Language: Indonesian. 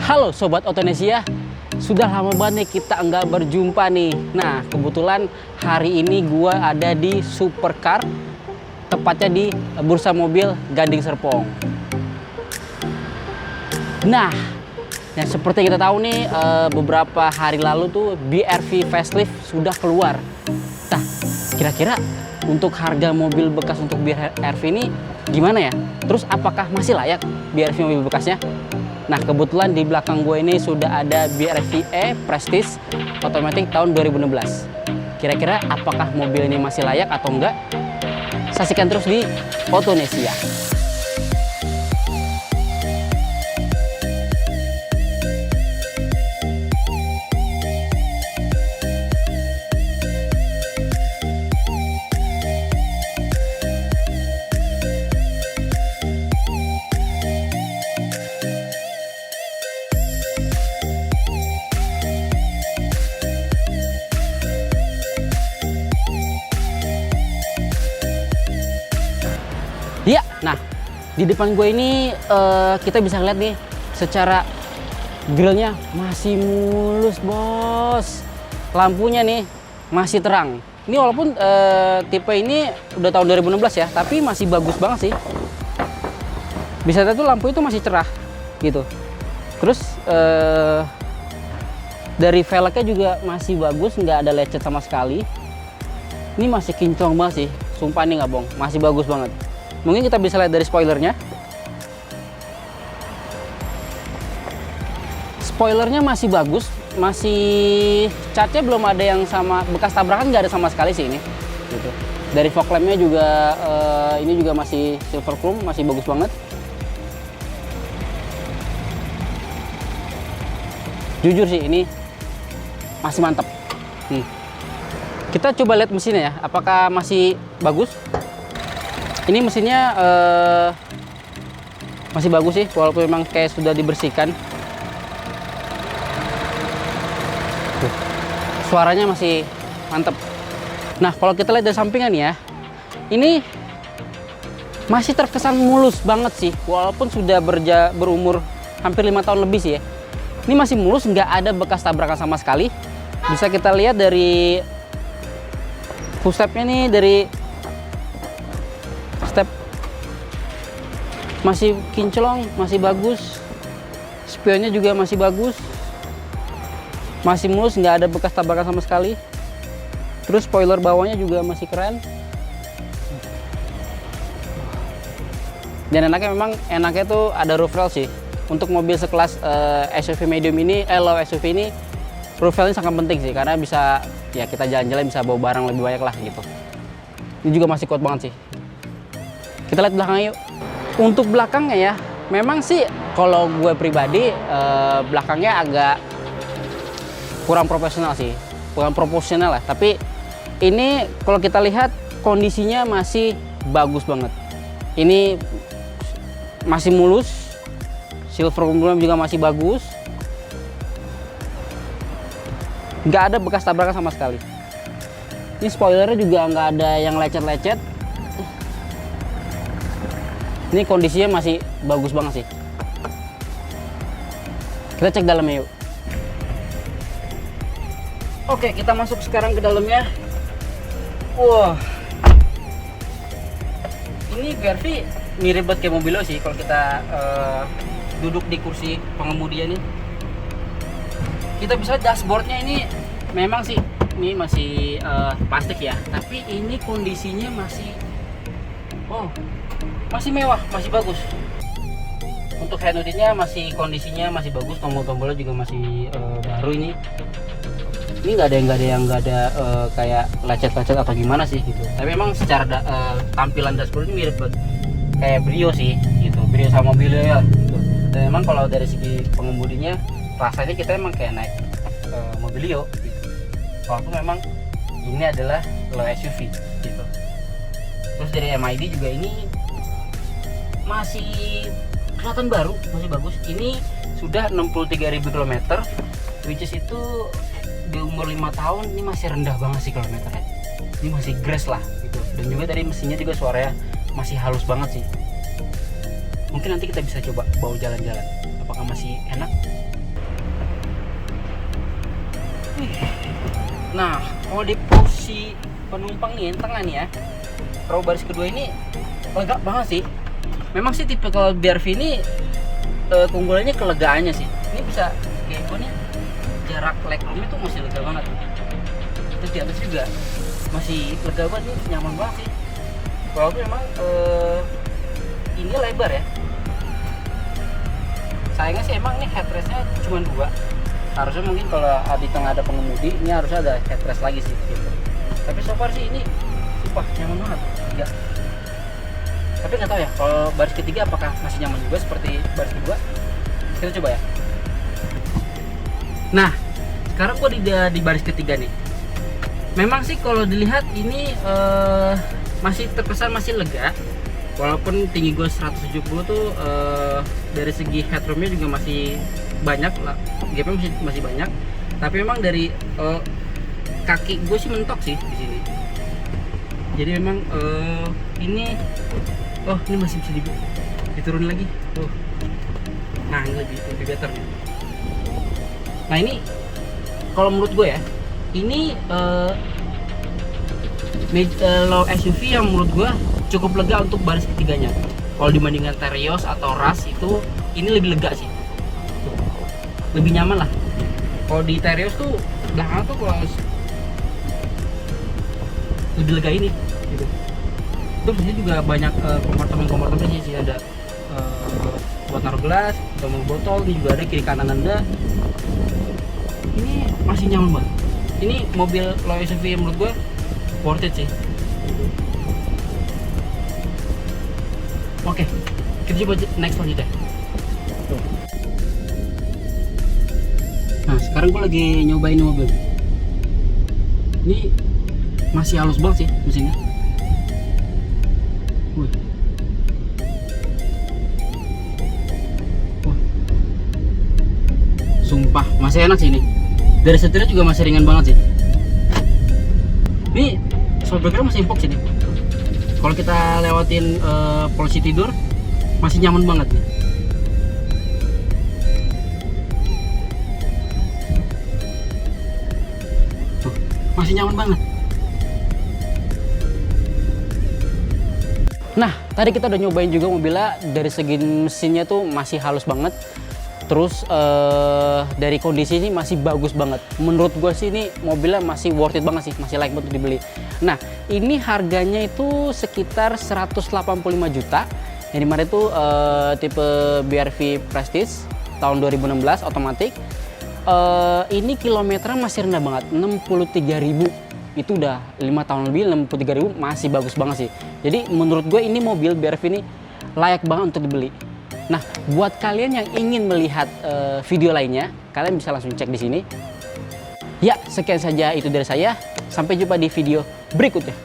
Halo Sobat Otonesia, sudah lama banget nih kita nggak berjumpa nih. Nah kebetulan hari ini gua ada di Supercar, tepatnya di Bursa Mobil Gading Serpong. Nah, yang seperti kita tahu nih, beberapa hari lalu tuh BRV facelift sudah keluar. Nah, kira-kira untuk harga mobil bekas untuk BRV ini gimana ya? Terus apakah masih layak BRV mobil bekasnya? Nah, kebetulan di belakang gue ini sudah ada BRV E Prestige Automatic tahun 2016. Kira-kira apakah mobil ini masih layak atau enggak? Saksikan terus di Otonesia. Iya, nah di depan gue ini kita bisa lihat nih secara grillnya masih mulus bos, lampunya nih masih terang. Ini walaupun tipe ini udah tahun 2016 ya, tapi masih bagus banget sih. Bisa lihat tuh lampu itu masih cerah gitu. Terus dari velgnya juga masih bagus, nggak ada lecet sama sekali. Ini masih kinclong banget sih, sumpah nih nggak bohong, masih bagus banget. Mungkin kita bisa lihat dari spoilernya. Spoilernya masih bagus, masih catnya belum ada yang sama bekas tabrakan, nggak ada sama sekali sih ini. Gitu. Dari fog lampnya juga ini juga masih silver chrome, masih bagus banget. Jujur sih ini masih mantap. Kita coba lihat mesinnya ya, apakah masih bagus. Ini mesinnya masih bagus sih, walaupun memang kayak sudah dibersihkan. Tuh, suaranya masih mantep. Nah, kalau kita lihat dari sampingan ya, ini masih terkesan mulus banget sih, walaupun sudah berumur hampir 5 tahun lebih sih ya. Ini masih mulus, nggak ada bekas tabrakan sama sekali. Bisa kita lihat dari footstepnya nih, dari step masih kinclong, masih bagus. Spionnya juga masih bagus, masih mulus, nggak ada bekas tabrakan sama sekali. Terus spoiler bawahnya juga masih keren. Dan enaknya tuh ada roof rail sih. Untuk mobil sekelas SUV medium ini, low SUV ini, roof rail ini sangat penting sih, karena bisa ya kita jalan-jalan bisa bawa barang lebih banyak lah gitu. Ini juga masih kuat banget sih. Kita lihat belakangnya yuk. Untuk belakangnya ya, memang sih kalau gue pribadi belakangnya agak kurang profesional sih, kurang proporsional lah. Tapi ini kalau kita lihat kondisinya masih bagus banget. Ini masih mulus, silver chrome juga masih bagus, nggak ada bekas tabrakan sama sekali. Ini spoilernya juga nggak ada yang lecet-lecet. Ini kondisinya masih bagus banget sih. Kita cek dalamnya yuk. Oke, kita masuk sekarang ke dalamnya. Wah, ini BRV mirip banget kayak mobil lo sih kalau kita duduk di kursi pengemudinya nih. Kita bisa dashboardnya ini memang sih ini masih plastik ya, tapi ini kondisinya masih masih mewah, masih bagus. Untuk head unitnya masih kondisinya masih bagus, tombol-tombolnya juga masih baru ini. Ini nggak ada kayak lecet-lecet atau gimana sih gitu. Tapi memang secara tampilan dashboard ini mirip banget kayak Brio sih gitu, Brio sama mobilnya ya gitu. Dan memang kalau dari segi pengemudinya rasanya kita emang kayak naik Mobilio gitu. Walaupun memang ini adalah low SUV gitu. Terus dari MID juga ini masih kelihatan baru, masih bagus. Ini sudah 63.000 km, which is itu di umur 5 tahun ini masih rendah banget sih kilometernya. Ini masih grass lah gitu. Dan juga dari mesinnya juga suaranya masih halus banget sih. Mungkin nanti kita bisa coba bawa jalan-jalan, apakah masih enak Nah, kalau di posisi penumpang nih yang tengah nih ya, row baris kedua ini lega banget sih. Memang sih tipe kalau BRV ini keunggulannya kelegaannya sih. Ini bisa kayak gue nih, jarak legroom itu masih lega banget. Terus di atas juga masih lega banget, nih nyaman banget sih. Walaupun memang ini lebar ya. Sayangnya sih emang ini headrestnya cuma 2. Harusnya mungkin kalau di tengah ada pengemudi ini harusnya ada headrest lagi sih gitu. Tapi so far sih ini sumpah nyaman banget. 3. Tapi nggak tahu ya kalau baris ketiga apakah masih nyaman juga seperti baris kedua. Kita coba ya. Nah, sekarang gua di baris ketiga nih. Memang sih kalau dilihat ini masih terkesan masih lega. Walaupun tinggi gue 170 tuh dari segi headroomnya juga masih banyak lah, gapnya masih banyak. Tapi memang dari kaki gue sih mentok sih di sini. Jadi memang ini masih bisa diturun lagi. Nah ini lebih better nih. Nah ini kalau menurut gue ya, ini low SUV yang menurut gue cukup lega untuk baris ketiganya. Kalau dibandingkan Terios atau Rush itu ini lebih lega sih, lebih nyaman lah. Kalau di Terios tuh belakang tuh kalau lebih lega ini gitu. Terus di sini juga banyak kompartemen sih, ada buat naruh gelas, atau botol. Ini juga ada kiri kanan Anda. Ini masih nyaman banget. Ini mobil low SUV yang menurut gue worth it sih. Oke, kita coba next selanjutnya. Nah, sekarang gue lagi nyobain mobil. Ini masih halus banget sih mesinnya. Sumpah, masih enak sih ini. Dari setirnya juga masih ringan banget sih. Ini shoulder masih empuk sih nih. Kalau kita lewatin posisi tidur masih nyaman banget nih. Tuh, masih nyaman banget. Nah, tadi kita udah nyobain juga mobilnya. Dari segi mesinnya tuh masih halus banget. Terus dari kondisi ini masih bagus banget. Menurut gue sih ini mobilnya masih worth it banget sih, masih layak banget dibeli. Nah, ini harganya itu sekitar 185 juta. Yang dimana itu tipe BRV Prestige tahun 2016 otomatis. Ini kilometernya masih rendah banget, 63.000. Itu udah 5 tahun lebih, 63.000 masih bagus banget sih. Jadi menurut gue ini mobil BRV ini layak banget untuk dibeli. Nah, buat kalian yang ingin melihat video lainnya, kalian bisa langsung cek di sini. Ya, sekian saja itu dari saya. Sampai jumpa di video berikutnya.